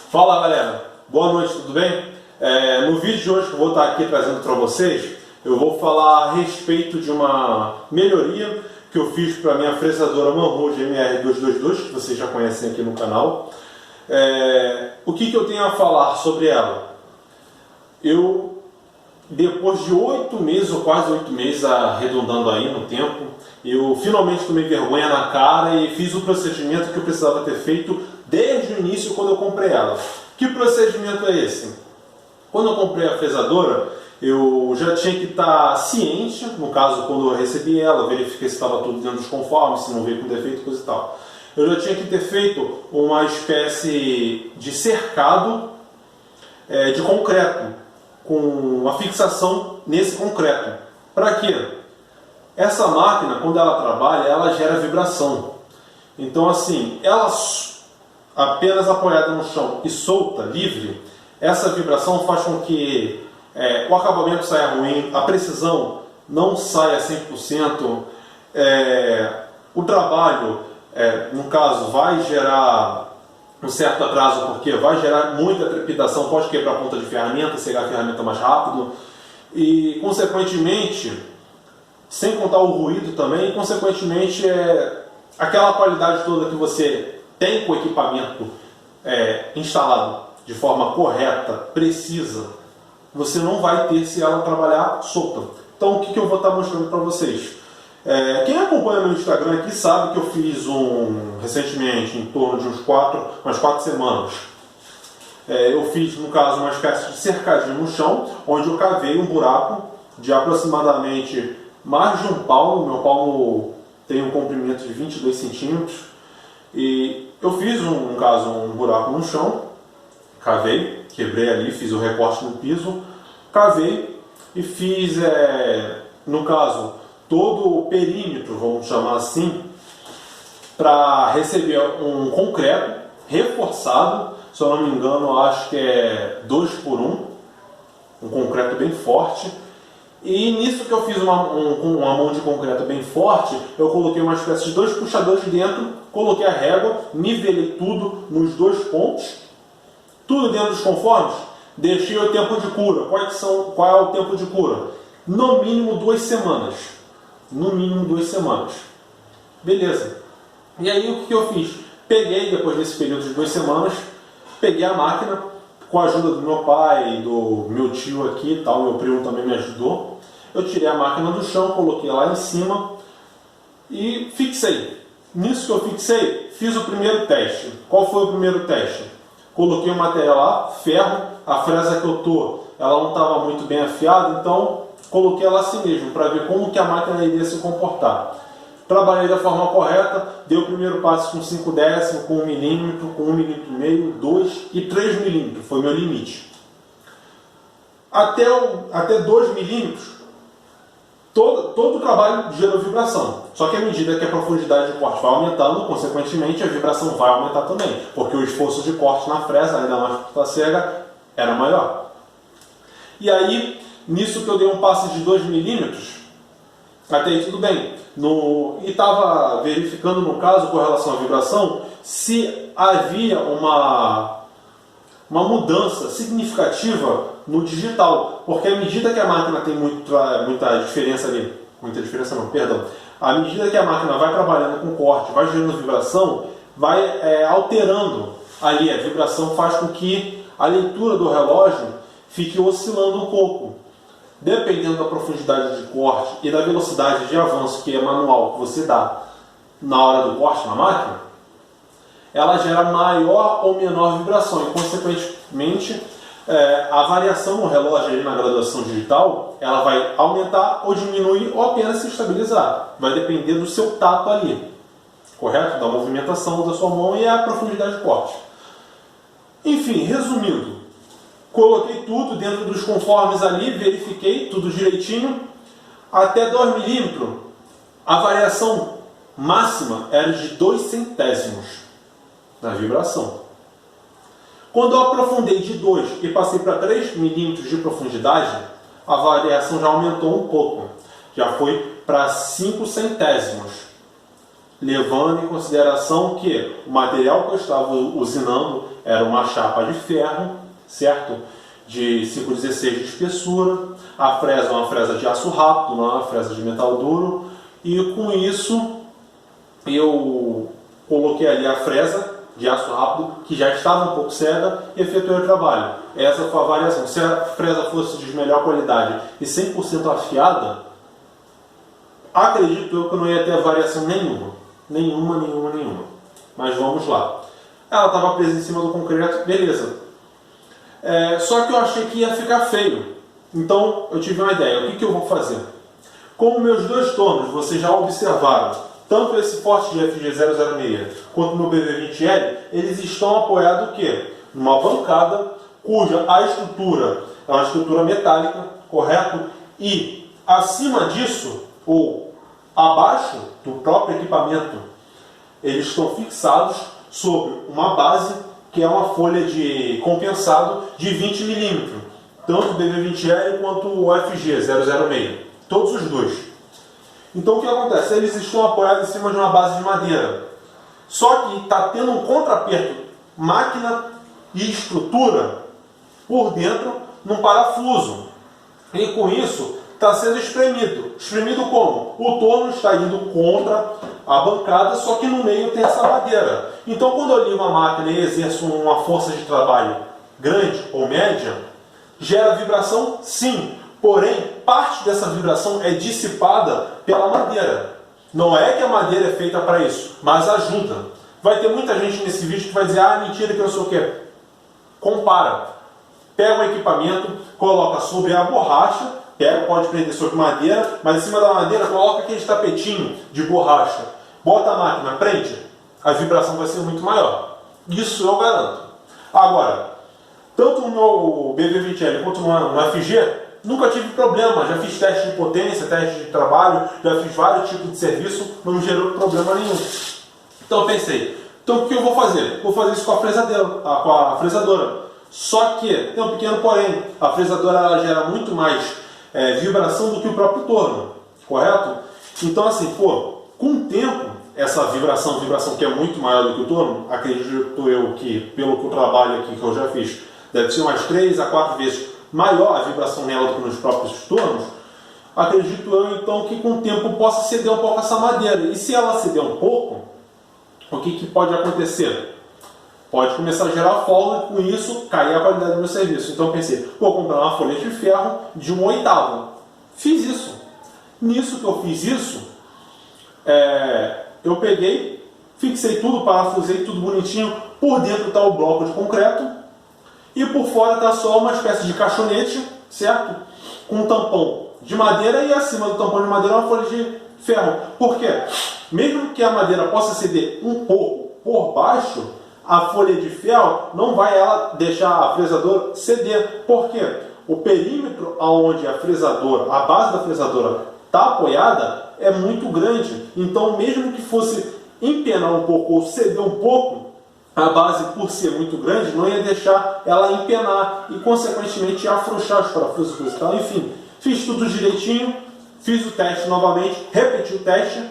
Fala galera, boa noite, tudo bem? No vídeo de hoje que eu vou estar aqui trazendo para vocês, eu vou falar a respeito de uma melhoria que eu fiz para a minha fresadora Manroad MR222, que vocês já conhecem aqui no canal. O que eu tenho a falar sobre ela? Depois de 8 meses, ou quase 8 meses, arredondando aí no tempo, eu finalmente tomei vergonha na cara e fiz o procedimento que eu precisava ter feito desde o início quando eu comprei ela. Que procedimento é esse? Quando eu comprei a fresadora, eu já tinha que estar ciente, no caso quando eu recebi ela, verifiquei se estava tudo dentro dos conformes, se não veio com defeito, coisa e tal. Eu já tinha que ter feito uma espécie de cercado de concreto, com uma fixação nesse concreto. Para quê? Essa máquina, quando ela trabalha, ela gera vibração. Então assim, ela apenas apoiada no chão e solta, livre, essa vibração faz com que o acabamento saia ruim, a precisão não saia 100%, o trabalho, no caso, vai gerar um certo atraso, porque vai gerar muita trepidação, pode quebrar a ponta de ferramenta, cegar a ferramenta mais rápido e, consequentemente, sem contar o ruído também, consequentemente, aquela qualidade toda que você tem com o equipamento instalado de forma correta, precisa, você não vai ter se ela trabalhar solta. Então, o que eu vou estar mostrando para vocês? Quem acompanha meu Instagram aqui sabe que eu fiz recentemente, em torno de umas 4 semanas, eu fiz, no caso, uma espécie de cercadinho no chão, onde eu cavei um buraco de aproximadamente mais de um palmo. Meu palmo tem um comprimento de 22 centímetros, e eu fiz, um buraco no chão, cavei, quebrei ali, fiz o recorte no piso, cavei e fiz, no caso, todo o perímetro, vamos chamar assim, para receber um concreto reforçado, se eu não me engano, eu acho que é 2 por 1, um concreto bem forte. E nisso que eu fiz uma mão de concreto bem forte, eu coloquei uma espécie de 2 puxadores dentro, coloquei a régua, nivelei tudo nos 2 pontos, tudo dentro dos conformes, deixei o tempo de cura. Qual é o tempo de cura? No mínimo 2 semanas. No mínimo 2 semanas. Beleza. E aí o que eu fiz? Peguei, depois desse período de 2 semanas, peguei a máquina, com a ajuda do meu pai, do meu tio aqui e tal, meu primo também me ajudou. Eu tirei a máquina do chão, coloquei lá em cima e fixei. Nisso que eu fixei, fiz o primeiro teste. Qual foi o primeiro teste? Coloquei o material lá, ferro, a fresa que eu tô, ela não estava muito bem afiada, então coloquei ela assim mesmo, para ver como que a máquina iria se comportar. Trabalhei da forma correta, dei o primeiro passo com 5 décimos, com 1 milímetro, com 1,5 milímetro, 2 e 3 milímetros, foi meu limite. Até 2 milímetros, todo o trabalho gerou vibração. Só que à medida que a profundidade de corte vai aumentando, consequentemente a vibração vai aumentar também, porque o esforço de corte na fresa, ainda mais por estar cega, era maior. E aí, nisso que eu dei um passe de 2 milímetros, até aí tudo bem. E estava verificando, no caso, com relação à vibração, se havia uma mudança significativa no digital. Porque à medida que a máquina tem muita diferença ali, à medida que a máquina vai trabalhando com corte, vai gerando vibração, vai alterando ali. A vibração faz com que a leitura do relógio fique oscilando um pouco. Dependendo da profundidade de corte e da velocidade de avanço, que é manual, que você dá na hora do corte na máquina, ela gera maior ou menor vibração e, consequentemente, a variação no relógio ali na graduação digital, ela vai aumentar ou diminuir ou apenas se estabilizar. Vai depender do seu tato ali, correto? Da movimentação da sua mão e a profundidade de corte. Enfim, resumindo, coloquei tudo dentro dos conformes ali, verifiquei tudo direitinho. Até 2 milímetros, a variação máxima era de 2 centésimos na vibração. Quando eu aprofundei de 2 e passei para 3 milímetros de profundidade, a variação já aumentou um pouco. Já foi para 5 centésimos. Levando em consideração que o material que eu estava usinando era uma chapa de ferro, certo? De 5,16 de espessura. A fresa é uma fresa de aço rápido, não é uma fresa de metal duro. E com isso eu coloquei ali a fresa de aço rápido, que já estava um pouco cega, e efetuei o trabalho. Essa foi a variação. Se a fresa fosse de melhor qualidade e 100% afiada, acredito eu que não ia ter variação nenhuma. Nenhuma. Mas vamos lá. Ela estava presa em cima do concreto, beleza. Só que eu achei que ia ficar feio. Então eu tive uma ideia. O que eu vou fazer? Como meus dois tornos, vocês já observaram, tanto esse Forte GFG006 quanto o meu BV20L, eles estão apoiados o quê? Numa bancada cuja a estrutura é uma estrutura metálica, correto? E acima disso, ou abaixo do próprio equipamento, eles estão fixados sobre uma base que é uma folha de compensado de 20 mm, tanto o BV20L quanto o FG006, todos os dois. Então o que acontece? Eles estão apoiados em cima de uma base de madeira. Só que está tendo um contraperto máquina e estrutura por dentro num parafuso. E com isso está sendo espremido. Espremido como? O torno está indo contra a bancada, só que no meio tem essa madeira. Então quando eu ligo a máquina e exerço uma força de trabalho grande ou média, gera vibração? Sim. Porém, parte dessa vibração é dissipada pela madeira. Não é que a madeira é feita para isso, mas ajuda. Vai ter muita gente nesse vídeo que vai dizer, mentira, que eu não sei o que. Compara. Pega o equipamento, coloca sobre a borracha, pode prender sobre madeira, mas em cima da madeira coloca aquele tapetinho de borracha. Bota a máquina, prende, a vibração vai ser muito maior. Isso eu garanto. Agora, tanto no meu BV20L quanto no FG, nunca tive problema, já fiz teste de potência, teste de trabalho, já fiz vários tipos de serviço, não gerou problema nenhum. Então eu pensei, o que eu vou fazer? Vou fazer isso com a fresadora. Só que tem um pequeno porém, a fresadora ela gera muito mais vibração do que o próprio torno, correto? Então assim, com o tempo, essa vibração que é muito maior do que o torno, acredito eu que, pelo que eu trabalho aqui, que eu já fiz, deve ser umas 3 a 4 vezes maior a vibração nela do que nos próprios tornos, acredito eu então que com o tempo possa ceder um pouco essa madeira. E se ela ceder um pouco, o que pode acontecer? Pode começar a gerar folga e com isso cair a qualidade do meu serviço. Então eu pensei, vou comprar uma folha de ferro de 1/8. Fiz isso. Nisso que eu fiz isso, eu peguei, fixei tudo, parafusei tudo bonitinho. Por dentro está o bloco de concreto e por fora está só uma espécie de caixonete, certo? Com um tampão de madeira e acima do tampão de madeira uma folha de ferro. Por quê? Mesmo que a madeira possa ceder um pouco por baixo, a folha de ferro não vai ela deixar a fresadora ceder. Por quê? O perímetro onde a base da fresadora está apoiada é muito grande. Então mesmo que fosse empenar um pouco ou ceder um pouco, a base, por ser muito grande, não ia deixar ela empenar e, consequentemente, afrouxar os parafusos e tal. Enfim, fiz tudo direitinho, fiz o teste novamente, repeti o teste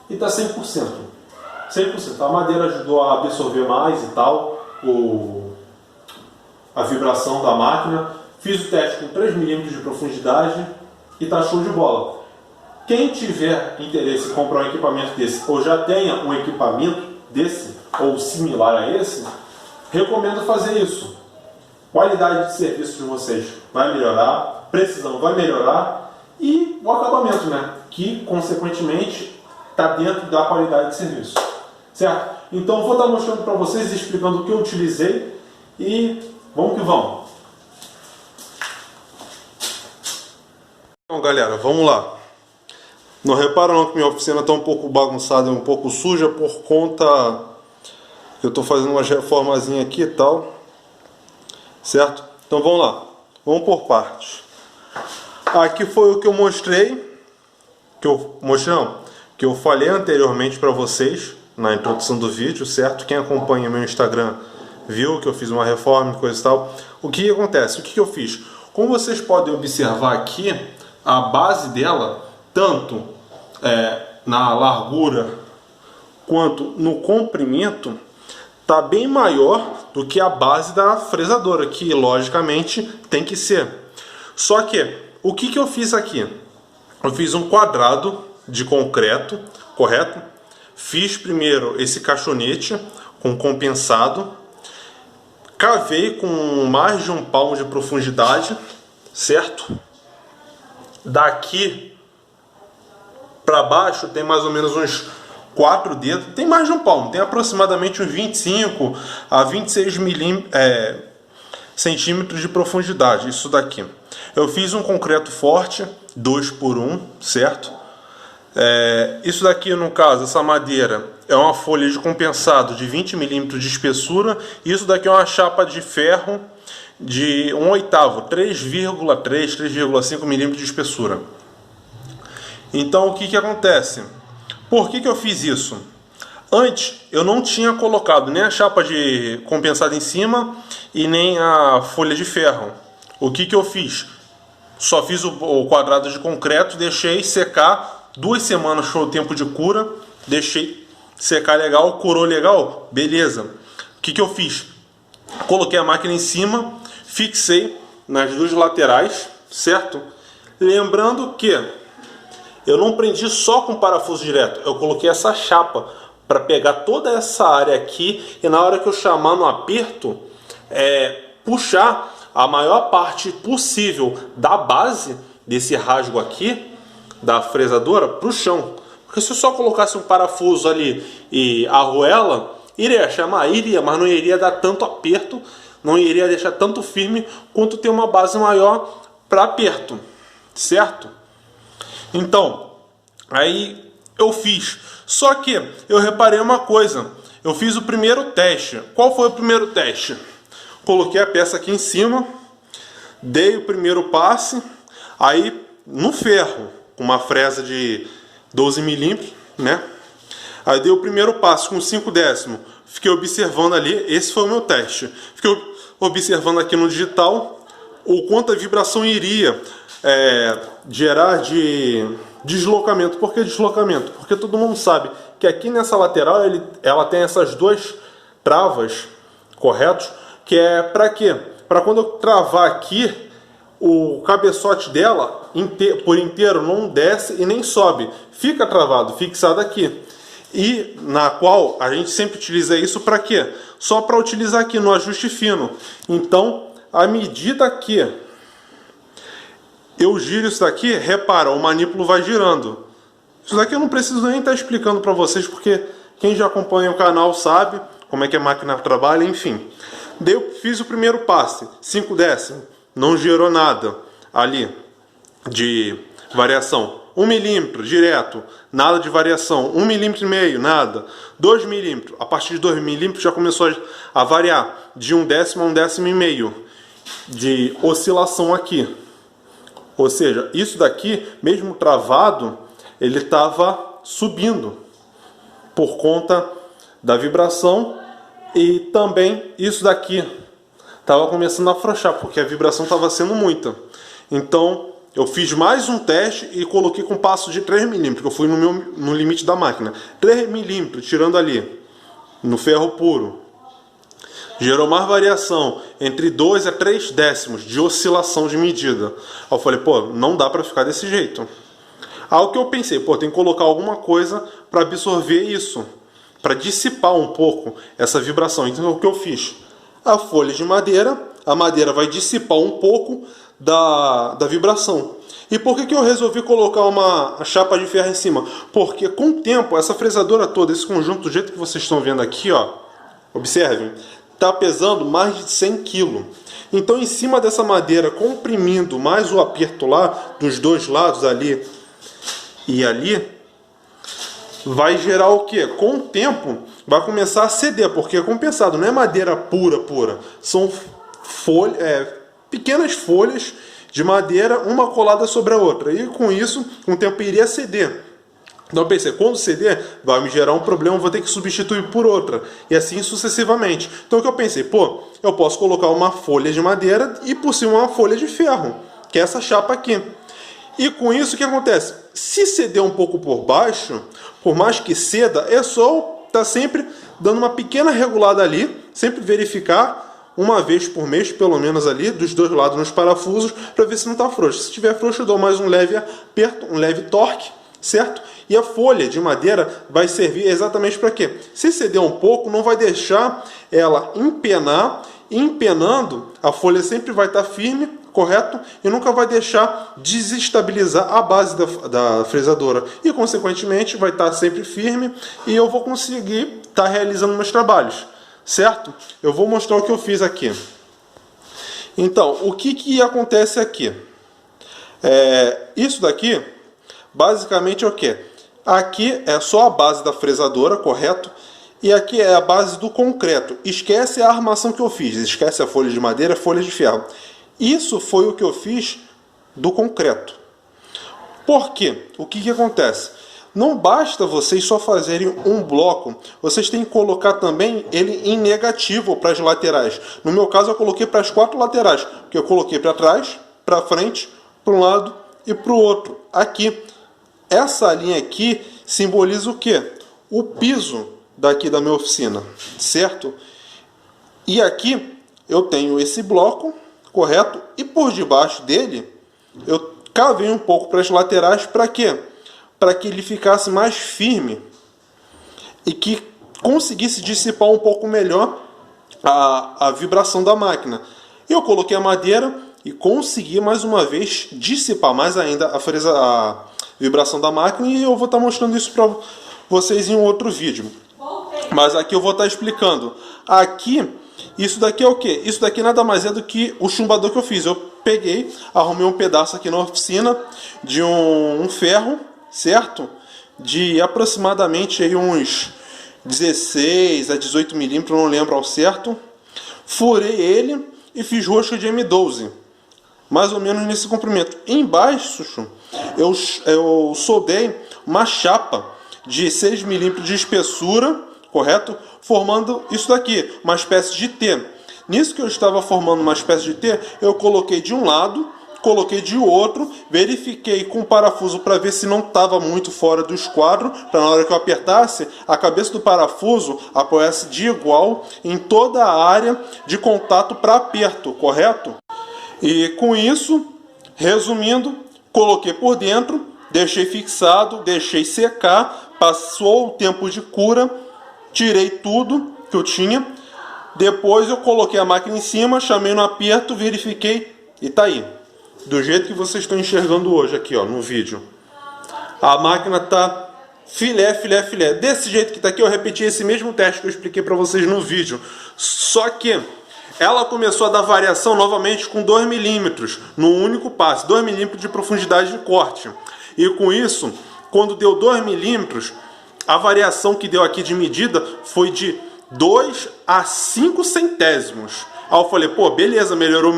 e está 100%. 100%. A madeira ajudou a absorver mais e tal, a vibração da máquina. Fiz o teste com 3 mm de profundidade e está show de bola. Quem tiver interesse em comprar um equipamento desse ou já tenha um equipamento desse ou similar a esse, recomendo fazer isso. Qualidade de serviço de vocês vai melhorar, precisão vai melhorar e o acabamento, né? Que consequentemente está dentro da qualidade de serviço, certo? Então vou estar mostrando para vocês, explicando o que eu utilizei e vamos que vamos. Então galera, vamos lá. Não reparam que minha oficina está um pouco bagunçada e um pouco suja por conta que eu estou fazendo uma reformazinha aqui e tal, certo? Então vamos lá, vamos por partes. Aqui foi o que eu mostrei, que eu falei anteriormente para vocês na introdução do vídeo, certo? Quem acompanha meu Instagram viu que eu fiz uma reforma e coisa e tal. O que acontece? O que eu fiz? Como vocês podem observar aqui, a base dela, tanto na largura quanto no comprimento, está bem maior do que a base da fresadora, que logicamente tem que ser. Só que, o que eu fiz aqui? Eu fiz um quadrado de concreto, correto? Fiz primeiro esse caixonete com compensado, cavei com mais de 1 palmo de profundidade, certo? Daqui para baixo tem mais ou menos uns 4 dedos, tem mais de 1 palmo, tem aproximadamente uns 25 a 26 centímetros de profundidade, isso daqui. Eu fiz um concreto forte, 2 por 1, certo? Isso daqui, no caso, essa madeira é uma folha de compensado de 20 milímetros de espessura. Isso daqui é uma chapa de ferro de 1/8, 3,5 milímetros de espessura. Então, o que acontece? Por que eu fiz isso? Antes, eu não tinha colocado nem a chapa de compensado em cima e nem a folha de ferro. O que eu fiz? Só fiz o quadrado de concreto, deixei secar. 2 semanas foi o tempo de cura. Deixei secar legal, curou legal, beleza. O que eu fiz? Coloquei a máquina em cima, fixei nas 2 laterais, certo? Lembrando que eu não prendi só com parafuso direto, eu coloquei essa chapa para pegar toda essa área aqui e na hora que eu chamar no aperto, puxar a maior parte possível da base desse rasgo aqui, da fresadora, para o chão. Porque se eu só colocasse um parafuso ali e arruela, iria chamar, iria, mas não iria dar tanto aperto, não iria deixar tanto firme quanto ter uma base maior para aperto, certo? Então, aí eu fiz. Só que eu reparei uma coisa, eu fiz o primeiro teste. Qual foi o primeiro teste? Coloquei a peça aqui em cima, dei o primeiro passe, aí no ferro, com uma fresa de 12 milímetros, né? Aí dei o primeiro passo com 5 décimos, fiquei observando ali, esse foi o meu teste. Fiquei observando aqui no digital o quanto a vibração iria gerar de deslocamento. Por que deslocamento? Porque todo mundo sabe que aqui nessa lateral ela tem essas 2 travas, correto? Que é para quê? Para quando eu travar aqui, o cabeçote dela por inteiro não desce e nem sobe, fica travado, fixado aqui. E na qual a gente sempre utiliza isso para quê? Só para utilizar aqui no ajuste fino. Então, à medida que eu giro isso daqui, repara, o manípulo vai girando. Isso daqui eu não preciso nem estar explicando para vocês, porque quem já acompanha o canal sabe como é que a máquina trabalha, enfim. Daí eu fiz o primeiro passe, 5 décimos, não gerou nada ali de variação. 1 milímetro direto, nada de variação. 1,5 milímetro, nada. 2 milímetros, a partir de 2 milímetros já começou a variar de 1 décimo a 1,5 décimo de oscilação aqui. Ou seja, isso daqui, mesmo travado, ele estava subindo por conta da vibração. E também isso daqui estava começando a afrouxar, porque a vibração estava sendo muita. Então eu fiz mais um teste e coloquei com passo de 3 milímetros, que eu fui no limite da máquina. 3 milímetros, tirando ali, no ferro puro. Gerou mais variação, entre 2 a 3 décimos de oscilação de medida. Aí eu falei, pô, não dá para ficar desse jeito. Aí o que eu pensei, pô, tem que colocar alguma coisa para absorver isso, para dissipar um pouco essa vibração. Então o que eu fiz? A folha de madeira, a madeira vai dissipar um pouco da vibração. E por que eu resolvi colocar uma chapa de ferro em cima? Porque com o tempo, essa fresadora toda, esse conjunto do jeito que vocês estão vendo aqui, ó, observem, está pesando mais de 100 kg. Então em cima dessa madeira, comprimindo mais o aperto lá, dos 2 lados ali e ali, vai gerar o que? Com o tempo vai começar a ceder, porque é compensado, não é madeira pura, são pequenas folhas de madeira, uma colada sobre a outra, e com isso, com o tempo iria ceder. Então eu pensei, quando ceder, vai me gerar um problema, vou ter que substituir por outra, e assim sucessivamente. Então o que eu pensei? Pô, eu posso colocar uma folha de madeira e por cima uma folha de ferro, que é essa chapa aqui. E com isso o que acontece? Se ceder um pouco por baixo, por mais que ceda, é só estar sempre dando uma pequena regulada ali, sempre verificar uma vez por mês, pelo menos ali, dos dois lados nos parafusos, para ver se não está frouxo. Se estiver frouxo, eu dou mais um leve aperto, um leve torque, certo? E a folha de madeira vai servir exatamente para quê? Se ceder um pouco, não vai deixar ela empenar. Empenando, a folha sempre vai estar firme, correto? E nunca vai deixar desestabilizar a base da fresadora. E, consequentemente, vai estar sempre firme e eu vou conseguir estar realizando meus trabalhos, certo? Eu vou mostrar o que eu fiz aqui. Então, o que acontece aqui? Isso daqui, basicamente é o quê? Aqui é só a base da fresadora, correto? E aqui é a base do concreto. Esquece a armação que eu fiz, esquece a folha de madeira, folha de ferro. Isso foi o que eu fiz do concreto. Por quê? O que acontece? Não basta vocês só fazerem um bloco, vocês têm que colocar também ele em negativo para as laterais. No meu caso eu coloquei para as 4 laterais, porque eu coloquei para trás, para frente, para um lado e para o outro. Aqui, essa linha aqui simboliza o quê? O piso daqui da minha oficina, certo? E aqui eu tenho esse bloco, correto? E por debaixo dele eu cavei um pouco para as laterais, para quê? Para que ele ficasse mais firme e que conseguisse dissipar um pouco melhor a vibração da máquina. Eu coloquei a madeira e consegui mais uma vez dissipar mais ainda a vibração da máquina, e eu vou estar mostrando isso para vocês em um outro vídeo. Mas aqui eu vou estar explicando. Aqui, isso daqui é o que? Isso daqui nada mais é do que o chumbador que eu fiz. Eu peguei, arrumei um pedaço aqui na oficina de um ferro, certo? De aproximadamente aí uns 16 a 18 milímetros, não lembro ao certo. Furei ele e fiz rosca de M12, mais ou menos nesse comprimento. Embaixo eu soldei uma chapa de 6 milímetros de espessura, correto? Formando isso daqui, uma espécie de T. Nisso que eu estava formando uma espécie de T, eu coloquei de um lado, coloquei de outro, verifiquei com o parafuso para ver se não estava muito fora do esquadro, para na hora que eu apertasse, a cabeça do parafuso apoiasse de igual em toda a área de contato para aperto, correto? E com isso, resumindo, coloquei por dentro, deixei fixado, deixei secar, passou o tempo de cura, tirei tudo que eu tinha, depois eu coloquei a máquina em cima, chamei no aperto, verifiquei e tá aí. Do jeito que vocês estão enxergando hoje aqui, ó, no vídeo. A máquina tá filé, filé, filé. Desse jeito que tá aqui, eu repeti esse mesmo teste que eu expliquei para vocês no vídeo. Só que ela começou a dar variação novamente com 2 milímetros, no único passo, 2 milímetros de profundidade de corte. E com isso, quando deu 2 milímetros, a variação que deu aqui de medida foi de 2 a 5 centésimos. Aí eu falei, pô, beleza, melhorou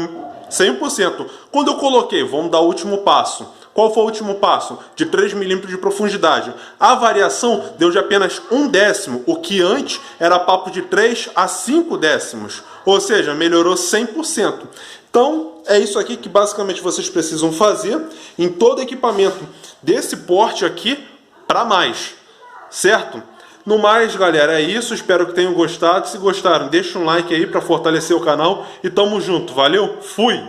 100%. Quando eu coloquei, vamos dar o último passo. Qual foi o último passo? De 3 milímetros de profundidade. A variação deu de apenas 1/10, o que antes era papo de 3 a 5 décimos. Ou seja, melhorou 100%. Então, é isso aqui que basicamente vocês precisam fazer em todo equipamento desse porte aqui para mais, certo? No mais, galera, é isso. Espero que tenham gostado. Se gostaram, deixa um like aí para fortalecer o canal. E tamo junto. Valeu? Fui!